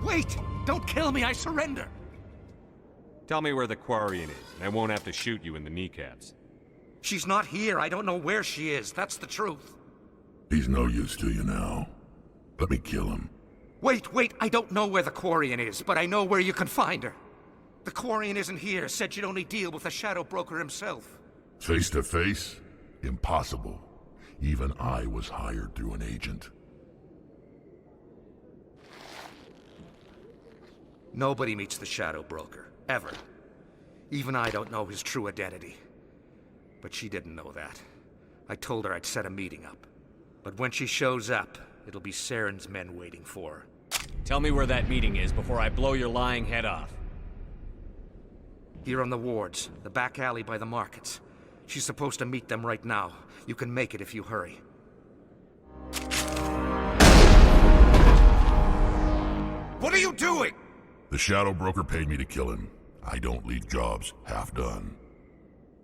Wait! Don't kill me, I surrender! Tell me where the Quarian is, and I won't have to shoot you in the kneecaps. She's not here. I don't know where she is. That's the truth. He's no use to you now. Let me kill him. Wait! I don't know where the Quarian is, but I know where you can find her. The Quarian isn't here. Said she'd only deal with the Shadow Broker himself. Face to face? Impossible. Even I was hired through an agent. Nobody meets the Shadow Broker. Ever. Even I don't know his true identity. But she didn't know that. I told her I'd set a meeting up. But when she shows up, it'll be Saren's men waiting for her. Tell me where that meeting is before I blow your lying head off. Here on the wards, the back alley by the markets. She's supposed to meet them right now. You can make it if you hurry. What are you doing? The Shadow Broker paid me to kill him. I don't leave jobs half done.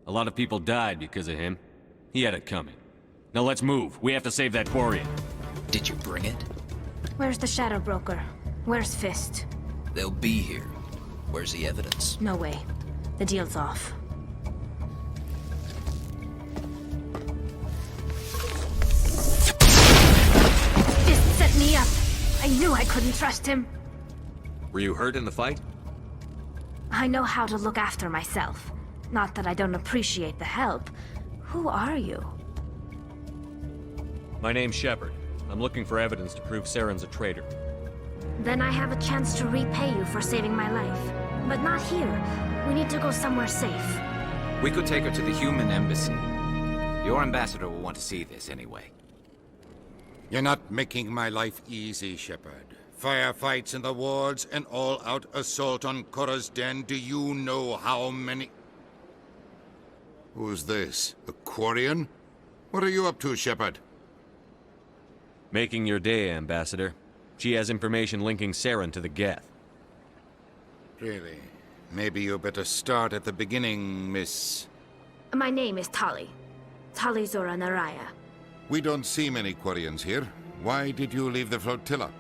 A lot of people died because of him. He had it coming. Now let's move. We have to save that Quarian. Did you bring it? Where's the Shadow Broker? Where's Fist? They'll be here. Where's the evidence? No way. The deal's off. Fist set me up. I knew I couldn't trust him. Were you hurt in the fight? I know how to look after myself. Not that I don't appreciate the help. Who are you? My name's Shepard. I'm looking for evidence to prove Saren's a traitor. Then I have a chance to repay you for saving my life. But not here. We need to go somewhere safe. We could take her to the human embassy. Your ambassador will want to see this anyway. You're not making my life easy, Shepard. Firefights in the wards, an all-out assault on Korra's den. Do you know how many... Who's this? A Quarian? What are you up to, Shepard? Making your day, Ambassador. She has information linking Saren to the Geth. Really? Maybe you better start at the beginning, Miss... My name is Tali. Tali'Zorah Naraya. We don't see many Quarians here. Why did you leave the flotilla?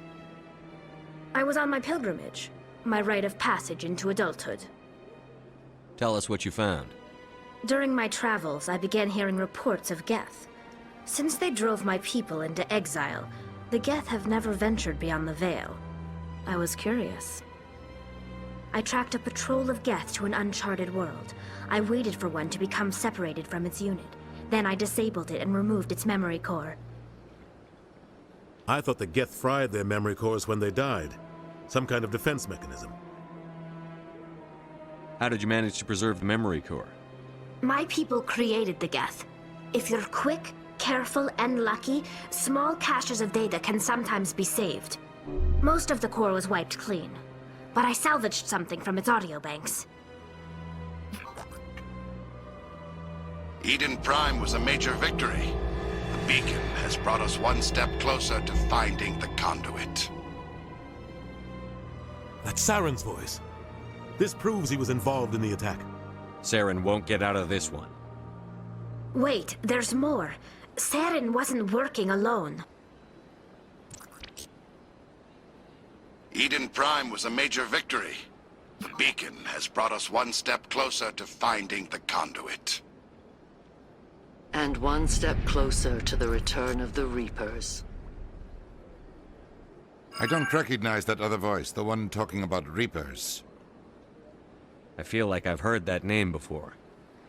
I was on my pilgrimage. My rite of passage into adulthood. Tell us what you found. During my travels, I began hearing reports of Geth. Since they drove my people into exile, the Geth have never ventured beyond the Veil. I was curious. I tracked a patrol of Geth to an uncharted world. I waited for one to become separated from its unit. Then I disabled it and removed its memory core. I thought the Geth fried their memory cores when they died. Some kind of defense mechanism. How did you manage to preserve the memory core? My people created the Geth. If you're quick, careful, and lucky, small caches of data can sometimes be saved. Most of the core was wiped clean, but I salvaged something from its audio banks. Eden Prime was a major victory. The beacon has brought us one step closer to finding the conduit. That's Saren's voice. This proves he was involved in the attack. Saren won't get out of this one. Wait, there's more. Saren wasn't working alone. Eden Prime was a major victory. The beacon has brought us one step closer to finding the conduit. And one step closer to the return of the Reapers. I don't recognize that other voice, the one talking about Reapers. I feel like I've heard that name before.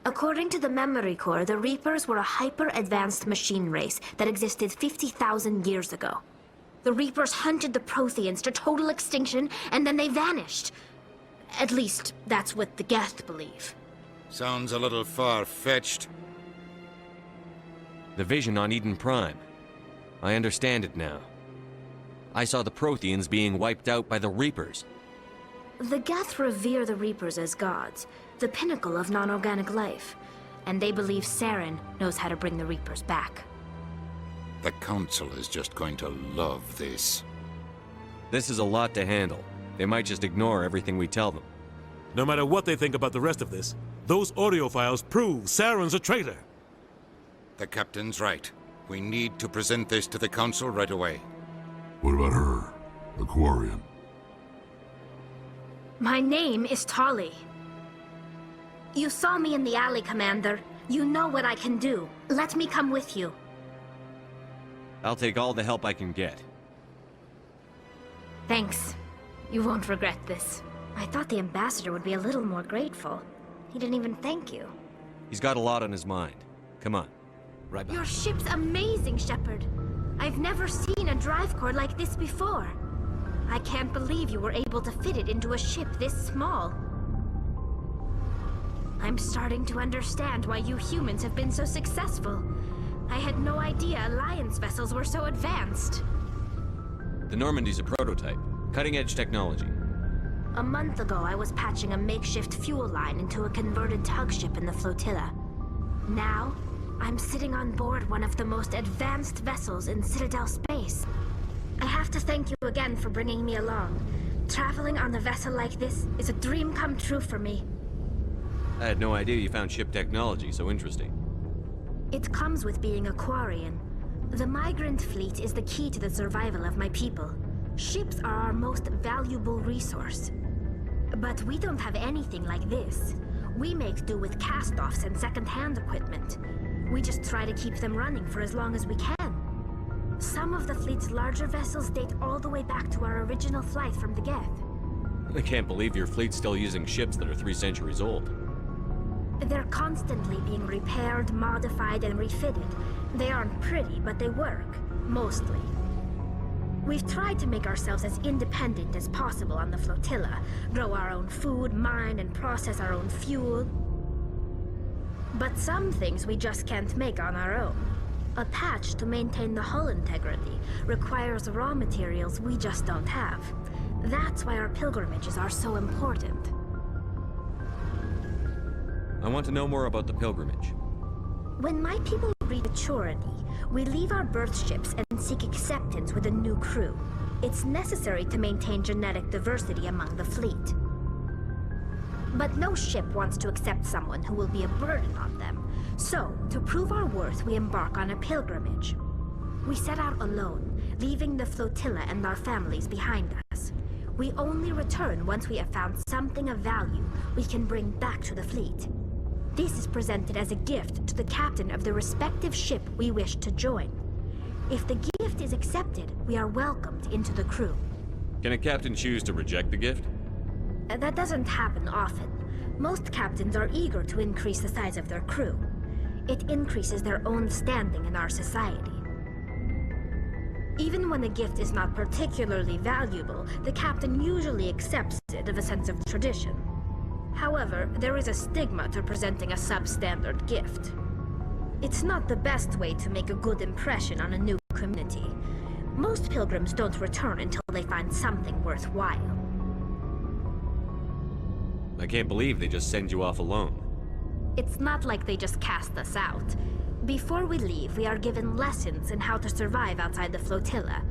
According to the memory core, the Reapers were a hyper-advanced machine race that existed 50,000 years ago. The Reapers hunted the Protheans to total extinction, and then they vanished. At least, that's what the Geth believe. Sounds a little far-fetched. The vision on Eden Prime. I understand it now. I saw the Protheans being wiped out by the Reapers. The Geth revere the Reapers as gods, the pinnacle of non-organic life. And they believe Saren knows how to bring the Reapers back. The Council is just going to love this. This is a lot to handle. They might just ignore everything we tell them. No matter what they think about the rest of this, those audio files prove Saren's a traitor. The Captain's right. We need to present this to the Council right away. What about her? The Quarian? My name is Tali. You saw me in the alley, Commander. You know what I can do. Let me come with you. I'll take all the help I can get. Thanks. You won't regret this. I thought the Ambassador would be a little more grateful. He didn't even thank you. He's got a lot on his mind. Come on. Right Your behind. ship's amazing, Shepard. I've never seen a drive core like this before. I can't believe you were able to fit it into a ship this small. I'm starting to understand why you humans have been so successful. I had no idea Alliance vessels were so advanced. The Normandy's a prototype. Cutting-edge technology. A month ago, I was patching a makeshift fuel line into a converted tug ship in the flotilla. Now, I'm sitting on board one of the most advanced vessels in Citadel space. I have to thank you again for bringing me along. Traveling on a vessel like this is a dream come true for me. I had no idea you found ship technology so interesting. It comes with being a Quarian. The migrant fleet is the key to the survival of my people. Ships are our most valuable resource. But we don't have anything like this. We make do with cast-offs and second-hand equipment. We just try to keep them running for as long as we can. Some of the fleet's larger vessels date all the way back to our original flight from the Geth. I can't believe your fleet's still using ships that are 3 centuries old. They're constantly being repaired, modified, and refitted. They aren't pretty, but they work. Mostly. We've tried to make ourselves as independent as possible on the flotilla, grow our own food, mine and process our own fuel. But some things we just can't make on our own. A patch to maintain the hull integrity requires raw materials we just don't have. That's why our pilgrimages are so important. I want to know more about the pilgrimage. When my people reach maturity, we leave our birth ships and seek acceptance with a new crew. It's necessary to maintain genetic diversity among the fleet. But no ship wants to accept someone who will be a burden on them. So, to prove our worth, we embark on a pilgrimage. We set out alone, leaving the flotilla and our families behind us. We only return once we have found something of value we can bring back to the fleet. This is presented as a gift to the captain of the respective ship we wish to join. If the gift is accepted, we are welcomed into the crew. Can a captain choose to reject the gift? That doesn't happen often. Most captains are eager to increase the size of their crew. It increases their own standing in our society. Even when a gift is not particularly valuable, the captain usually accepts it of a sense of tradition. However, there is a stigma to presenting a substandard gift. It's not the best way to make a good impression on a new community. Most pilgrims don't return until they find something worthwhile. I can't believe they just send you off alone. It's not like they just cast us out. Before we leave, we are given lessons in how to survive outside the flotilla,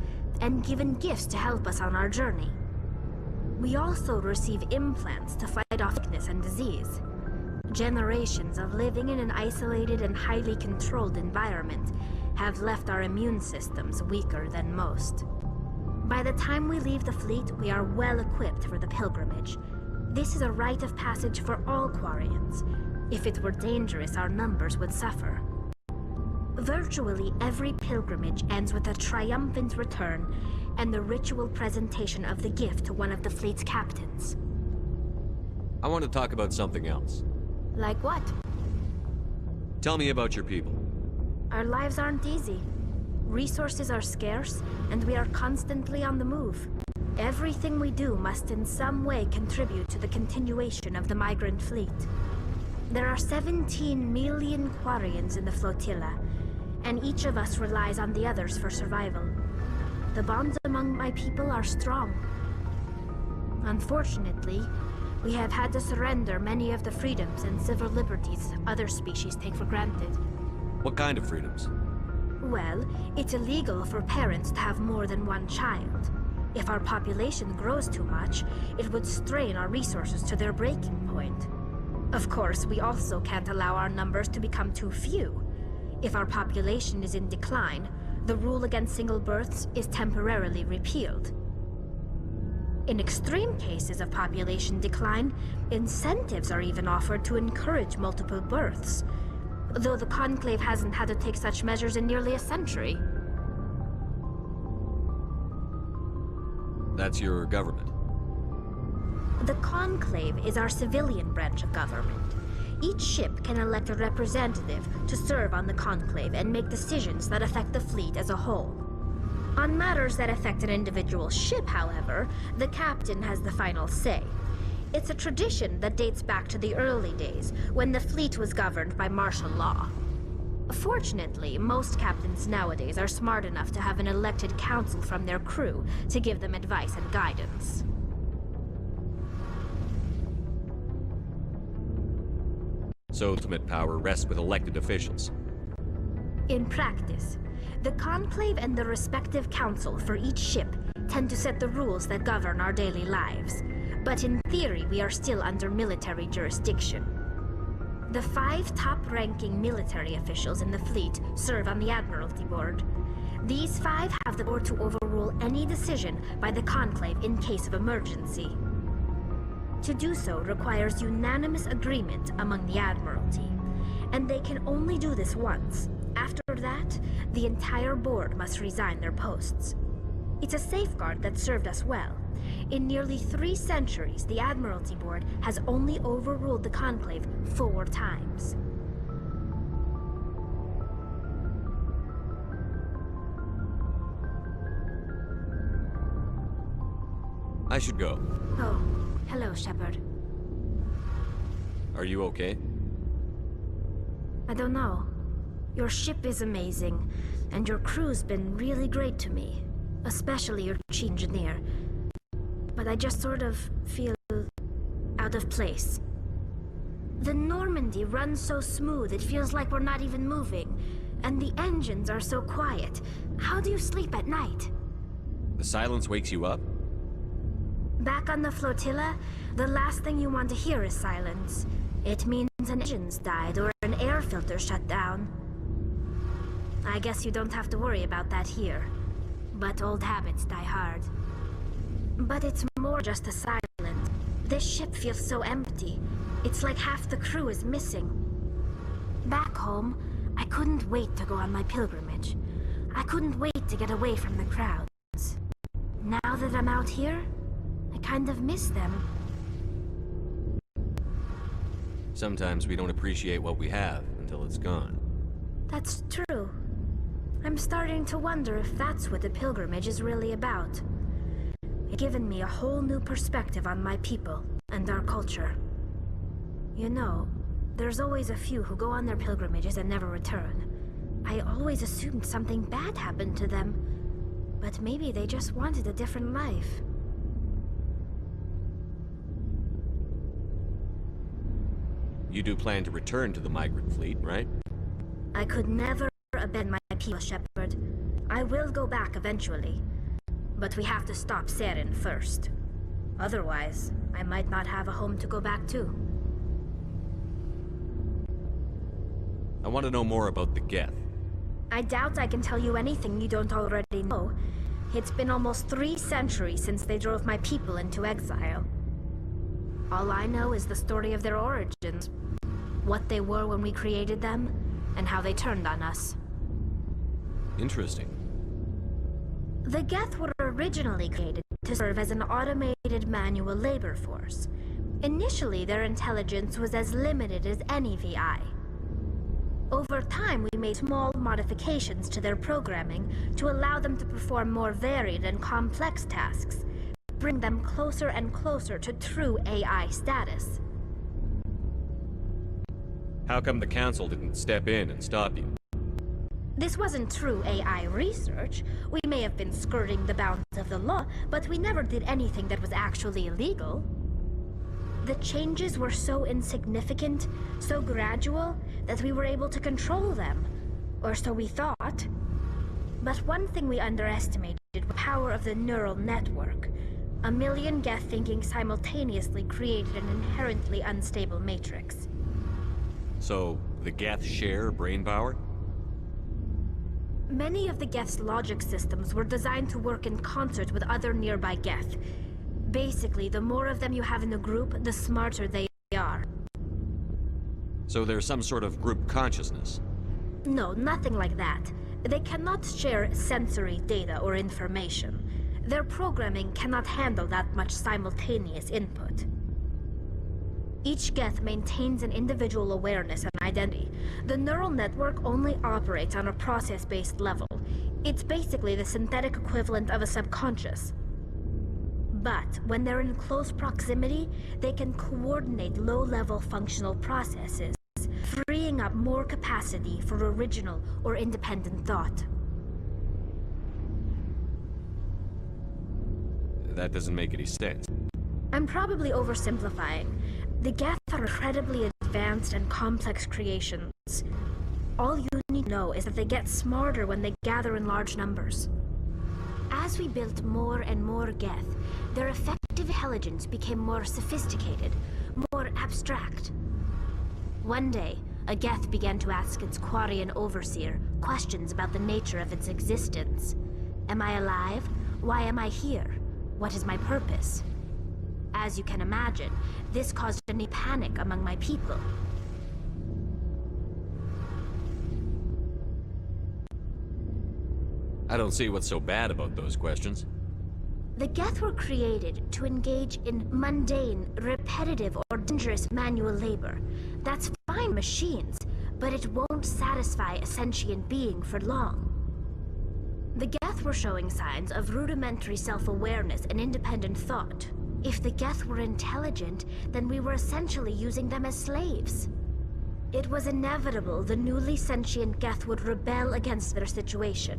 and given gifts to help us on our journey. We also receive implants to fight off sickness and disease. Generations of living in an isolated and highly controlled environment have left our immune systems weaker than most. By the time we leave the fleet, we are well equipped for the pilgrimage. This is a rite of passage for all Quarians. If it were dangerous, our numbers would suffer. Virtually every pilgrimage ends with a triumphant return and the ritual presentation of the gift to one of the fleet's captains. I want to talk about something else. Like what? Tell me about your people. Our lives aren't easy. Resources are scarce, and we are constantly on the move. Everything we do must in some way contribute to the continuation of the migrant fleet. There are 17 million Quarians in the flotilla, and each of us relies on the others for survival. The bonds among my people are strong. Unfortunately, we have had to surrender many of the freedoms and civil liberties other species take for granted. What kind of freedoms? Well, it's illegal for parents to have more than one child. If our population grows too much, it would strain our resources to their breaking point. Of course, we also can't allow our numbers to become too few. If our population is in decline, the rule against single births is temporarily repealed. In extreme cases of population decline, incentives are even offered to encourage multiple births, though the Conclave hasn't had to take such measures in nearly a century. That's your government. The Conclave is our civilian branch of government. Each ship can elect a representative to serve on the Conclave and make decisions that affect the fleet as a whole. On matters that affect an individual ship, however, the captain has the final say. It's a tradition that dates back to the early days, when the fleet was governed by martial law. Fortunately, most captains nowadays are smart enough to have an elected council from their crew to give them advice and guidance. So ultimate power rests with elected officials. In practice, the Conclave and the respective council for each ship tend to set the rules that govern our daily lives. But in theory, we are still under military jurisdiction. The 5 top-ranking military officials in the fleet serve on the Admiralty Board. These 5 have the board to overrule any decision by the Conclave in case of emergency. To do so requires unanimous agreement among the Admiralty, and they can only do this once. After that, the entire board must resign their posts. It's a safeguard that served us well. In nearly 3 centuries, the Admiralty Board has only overruled the Conclave 4 times. I should go. Oh, hello, Shepard. Are you okay? I don't know. Your ship is amazing, and your crew's been really great to me. Especially your chief engineer. But I just sort of feel out of place. The Normandy runs so smooth it feels like we're not even moving. And the engines are so quiet. How do you sleep at night? The silence wakes you up? Back on the flotilla, the last thing you want to hear is silence. It means an engine's died or an air filter shut down. I guess you don't have to worry about that here. But old habits die hard. But it's more just the silence. This ship feels so empty. It's like half the crew is missing. Back home, I couldn't wait to go on my pilgrimage. I couldn't wait to get away from the crowds. Now that I'm out here, I kind of miss them. Sometimes we don't appreciate what we have until it's gone. That's true. I'm starting to wonder if that's what the pilgrimage is really about. It's given me a whole new perspective on my people and our culture. You know, there's always a few who go on their pilgrimages and never return. I always assumed something bad happened to them, but maybe they just wanted a different life. You do plan to return to the migrant fleet, right? I could never abandon my people, Shepard. I will go back eventually. But we have to stop Saren first. Otherwise, I might not have a home to go back to. I want to know more about the Geth. I doubt I can tell you anything you don't already know. It's been almost 3 centuries since they drove my people into exile. All I know is the story of their origins, what they were when we created them, and how they turned on us. Interesting. The Geth were originally created to serve as an automated manual labor force. Initially, their intelligence was as limited as any VI. Over time, we made small modifications to their programming to allow them to perform more varied and complex tasks, bring them closer and closer to true AI status. How come the Council didn't step in and stop you? This wasn't true AI research. We may have been skirting the bounds of the law, but we never did anything that was actually illegal. The changes were so insignificant, so gradual, that we were able to control them. Or so we thought. But one thing we underestimated was the power of the neural network. 1 million Geth thinking simultaneously created an inherently unstable matrix. So, the Geth share brain power? Many of the Geth's logic systems were designed to work in concert with other nearby Geth. Basically, the more of them you have in the group, the smarter they are. So there's some sort of group consciousness. No, nothing like that. They cannot share sensory data or information. Their programming cannot handle that much simultaneous input. Each Geth maintains an individual awareness and identity. The neural network only operates on a process-based level. It's basically the synthetic equivalent of a subconscious. But when they're in close proximity, they can coordinate low-level functional processes, freeing up more capacity for original or independent thought. That doesn't make any sense. I'm probably oversimplifying. The Geth are incredibly advanced and complex creations. All you need to know is that they get smarter when they gather in large numbers. As we built more and more Geth, their effective intelligence became more sophisticated, more abstract. One day, a Geth began to ask its Quarian overseer questions about the nature of its existence. Am I alive? Why am I here? What is my purpose? As you can imagine, this caused any panic among my people. I don't see what's so bad about those questions. The Geth were created to engage in mundane, repetitive, or dangerous manual labor. That's fine machines, but it won't satisfy a sentient being for long. The Geth were showing signs of rudimentary self-awareness and independent thought. If the Geth were intelligent, then we were essentially using them as slaves. It was inevitable the newly sentient Geth would rebel against their situation.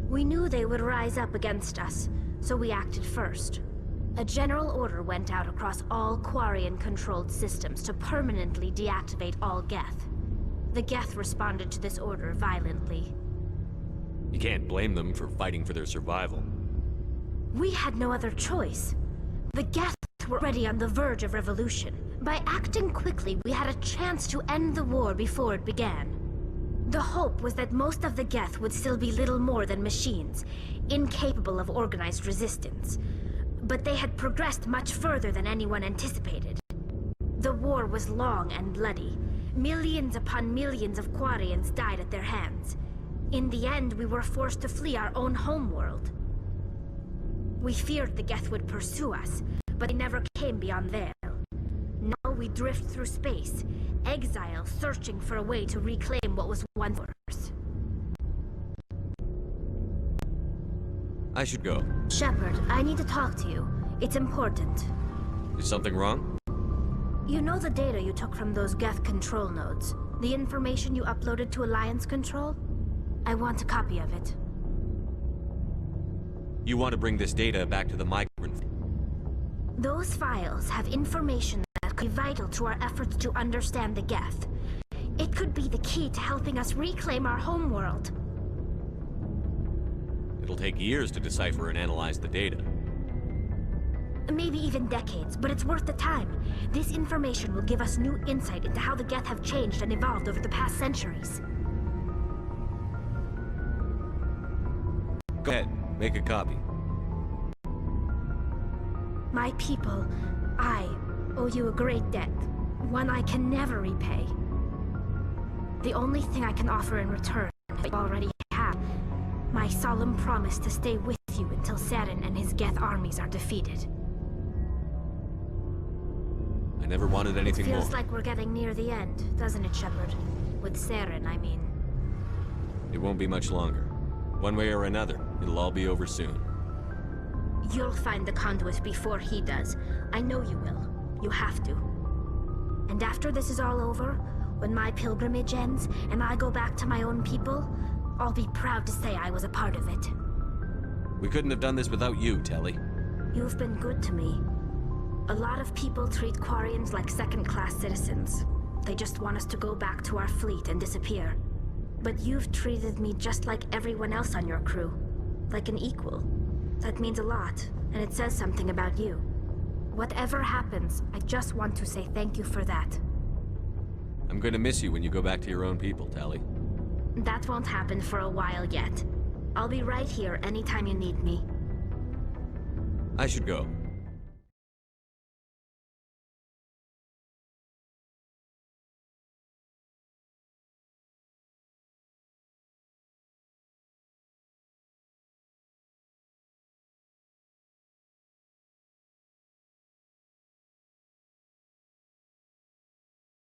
We knew they would rise up against us, so we acted first. A general order went out across all Quarian-controlled systems to permanently deactivate all Geth. The Geth responded to this order violently. You can't blame them for fighting for their survival. We had no other choice. The Geth were already on the verge of revolution. By acting quickly, we had a chance to end the war before it began. The hope was that most of the Geth would still be little more than machines, incapable of organized resistance. But they had progressed much further than anyone anticipated. The war was long and bloody. Millions upon millions of Quarians died at their hands. In the end, we were forced to flee our own homeworld. We feared the Geth would pursue us, but they never came beyond there. Now we drift through space, exile, searching for a way to reclaim what was once ours. I should go. Shepard, I need to talk to you. It's important. Is something wrong? You know the data you took from those Geth control nodes? The information you uploaded to Alliance Control? I want a copy of it. You want to bring this data back to the migrant? Those files have information that could be vital to our efforts to understand the Geth. It could be the key to helping us reclaim our homeworld. It'll take years to decipher and analyze the data. Maybe even decades, but it's worth the time. This information will give us new insight into how the Geth have changed and evolved over the past centuries. Go ahead, make a copy. My people, I owe you a great debt, one I can never repay. The only thing I can offer in return is what you already have, my solemn promise to stay with you until Saren and his Geth armies are defeated. I never wanted anything more. Feels like we're getting near the end, doesn't it, Shepard? With Saren, I mean. It won't be much longer. One way or another, it'll all be over soon. You'll find the conduit before he does. I know you will. You have to. And after this is all over, when my pilgrimage ends and I go back to my own people, I'll be proud to say I was a part of it. We couldn't have done this without you, Tali. You've been good to me. A lot of people treat Quarians like second-class citizens. They just want us to go back to our fleet and disappear. But you've treated me just like everyone else on your crew. Like an equal. That means a lot, and it says something about you. Whatever happens, I just want to say thank you for that. I'm going to miss you when you go back to your own people, Tali. That won't happen for a while yet. I'll be right here anytime you need me. I should go.